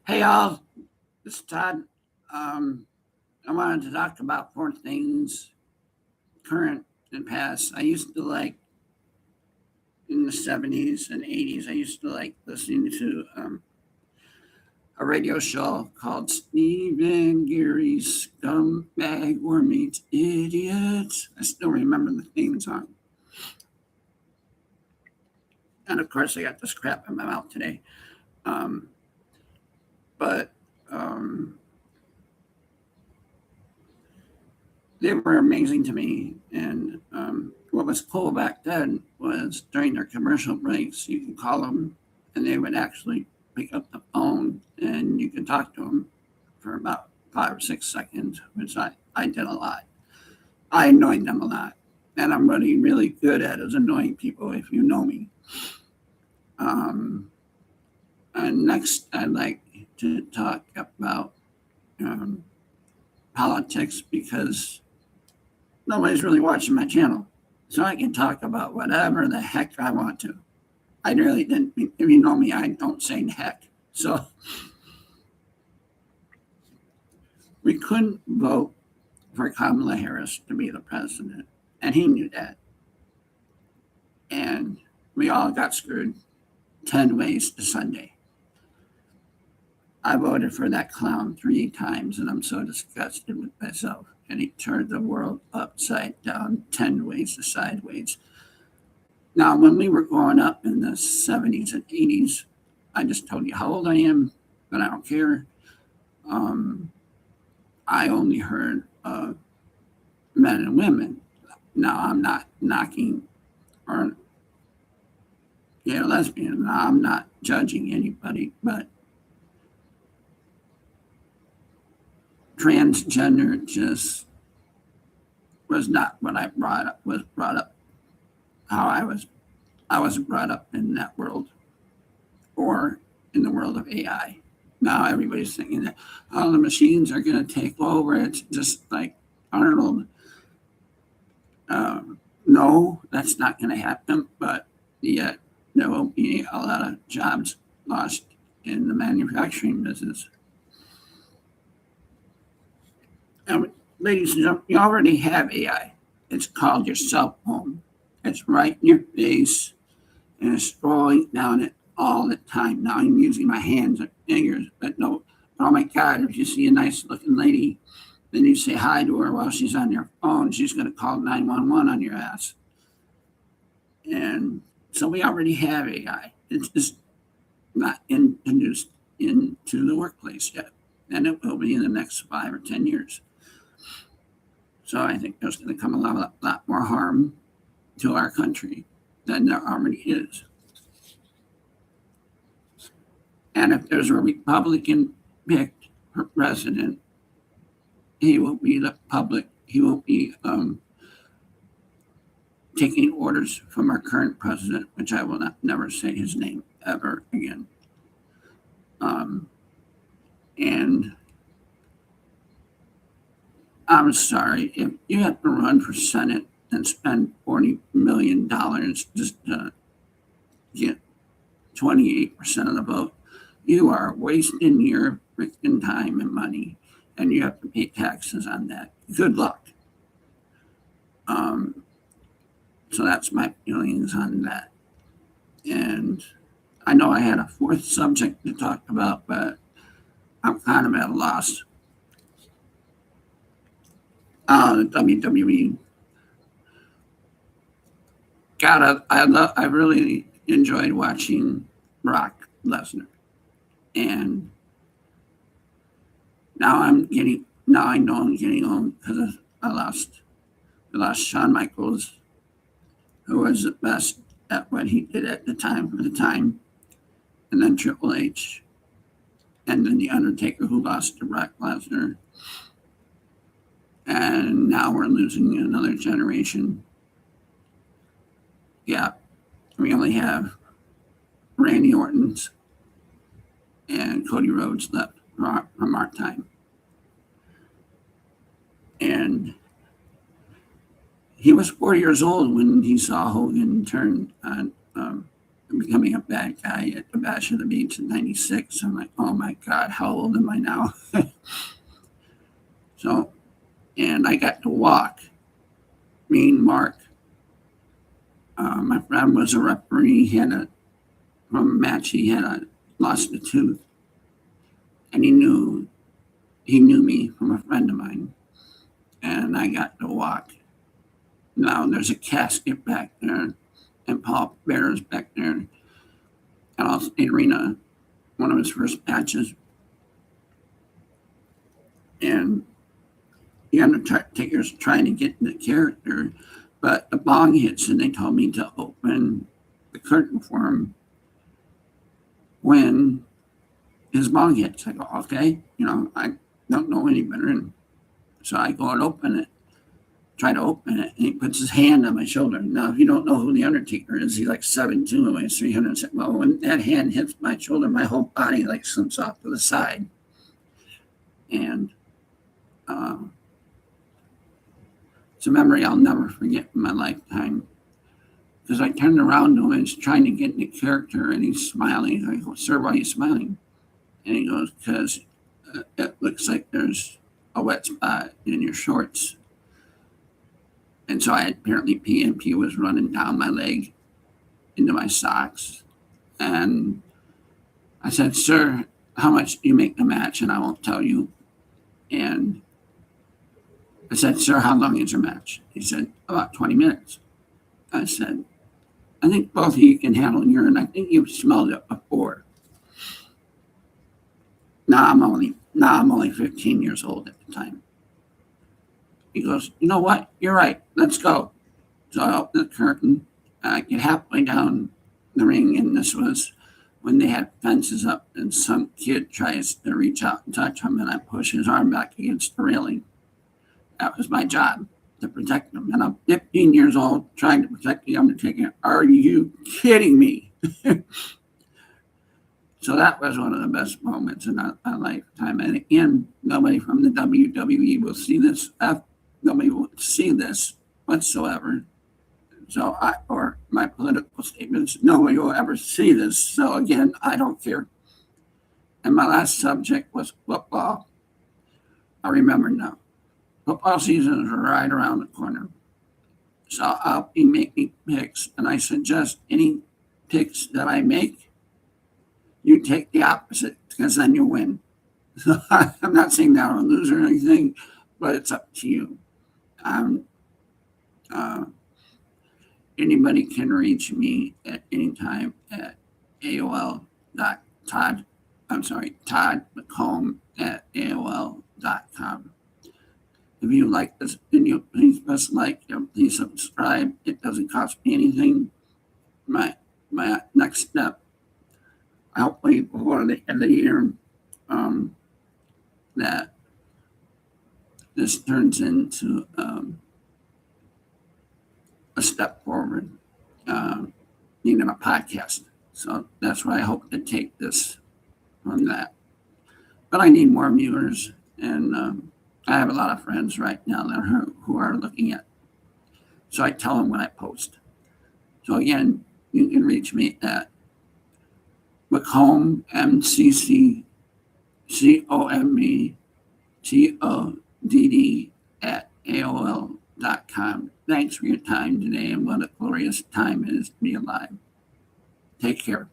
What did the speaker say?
Hey, all. This is Todd. Um, I wanted to talk about four things, current and past. I used to like in the 70s and 80s. I used to like listening to a radio show called Stephen Geary's Scumbag War Meets Idiots. I still remember the theme song. And of course, I got this crap in my mouth today. Um, but they were amazing to me. And what was cool back then was during their commercial breaks, you could call them and they would actually pick up the phone and you could talk to them for about 5 or 6 seconds, which I did a lot. I annoyed them a lot. And I'm really, really good at is annoying people if you know me. And next, I'd like to talk about politics because nobody's really watching my channel. So I can talk about whatever the heck I want to. I really didn't, if you know me, I don't say heck. So we couldn't vote for Kamala Harris to be the president. And he knew that. And we all got screwed 10 ways to Sunday. I voted for that clown 3 times, and I'm so disgusted with myself. And he turned the world upside down 10 ways to sideways. Now, when we were growing up in the 70s and 80s, I just told you how old I am, but I don't care. I only heard men and women. Now, I'm not knocking or gay or lesbian. Now, I'm not judging anybody, but transgender just was not what was brought up how I was brought up in that world or in the world of AI. Now everybody's thinking that all the machines are going to take over. It's just like Arnold. No, that's not going to happen. But yet there will be a lot of jobs lost in the manufacturing business. And ladies and gentlemen, you already have AI. It's called your cell phone. It's right in your face, and it's scrolling down it all the time. Now I'm using my hands and fingers, but no, oh my God, if you see a nice looking lady, then you say hi to her while she's on your phone, she's going to call 911 on your ass. And so we already have AI. It's just not introduced into the workplace yet. And it will be in the next 5 or 10 years. So I think there's going to come a lot more harm to our country than there already is. And if there's a Republican picked for president, he will be he will be taking orders from our current president, which I will never say his name ever again. And I'm sorry, if you have to run for Senate and spend $40 million just to get 28% of the vote, you are wasting your freaking time and money, and you have to pay taxes on that. Good luck. So that's my feelings on that. And I know I had a 4th subject to talk about, but I'm kind of at a loss. The WWE. God, I really enjoyed watching Brock Lesnar, and now I know I'm getting old because I lost Shawn Michaels, who was the best at what he did at the time for the time, and then Triple H, and then The Undertaker, who lost to Brock Lesnar. And now we're losing another generation. Yeah, we only have Randy Orton's and Cody Rhodes left from our time. And he was 4 years old when he saw Hogan turn on becoming a bad guy at the Bash of the Beach in '96. I'm like, oh my God, how old am I now? So, and I got to walk. Me and Mark, my friend was a referee. He had from a match, he had lost a tooth. And he knew me from a friend of mine. And I got to walk. Now there's a casket back there, and Paul Bear's back there. And also the arena, one of his first matches. And the Undertaker's trying to get into character, but the bong hits, and they told me to open the curtain for him when his bong hits. I go, okay, I don't know any better. And so I go and open it, try to open it, and he puts his hand on my shoulder. Now, if you don't know who the Undertaker is, he's like 7'2", weighs 300. Well, when that hand hits my shoulder, my whole body like slips off to the side. And it's a memory I'll never forget in my lifetime. Because I turned around to him and he's trying to get into character, and he's smiling. I go, sir, why are you smiling? And he goes, because it looks like there's a wet spot in your shorts. And so I had apparently pee, and pee was running down my leg into my socks. And I said, sir, how much do you make the match? And I won't tell you. And I said, sir, how long is your match? He said, about 20 minutes. I said, I think both of you can handle urine. I think you've smelled it before. Now I'm only 15 years old at the time. He goes, you know what? You're right. Let's go. So I open the curtain. I get halfway down the ring, and this was when they had fences up, and some kid tries to reach out and touch him, and I push his arm back against the railing. That was my job, to protect him. And I'm 15 years old trying to protect the Undertaker. Are you kidding me? So that was one of the best moments in my lifetime. And again, nobody from the WWE will see this. Nobody will see this whatsoever. So or my political statements, nobody will ever see this. So again, I don't care. And my last subject was football. I remember now. Football season is right around the corner. So I'll be making picks, and I suggest any picks that I make, you take the opposite, because then you win. So I'm not saying that I'm a loser or anything, but it's up to you. Anybody can reach me at any time at todd.mccomb@aol.com. If you like this video, please press like and please subscribe. It doesn't cost me anything. My next step, hopefully before the end of the year, that this turns into a step forward, being a podcast. So that's why I hope to take this from that. But I need more viewers, and I have a lot of friends right now that who are looking at. So I tell them when I post. So again, you can reach me at McComb, MCCCOMBTODD @AOL.com. Thanks for your time today, and what a glorious time it is to be alive. Take care.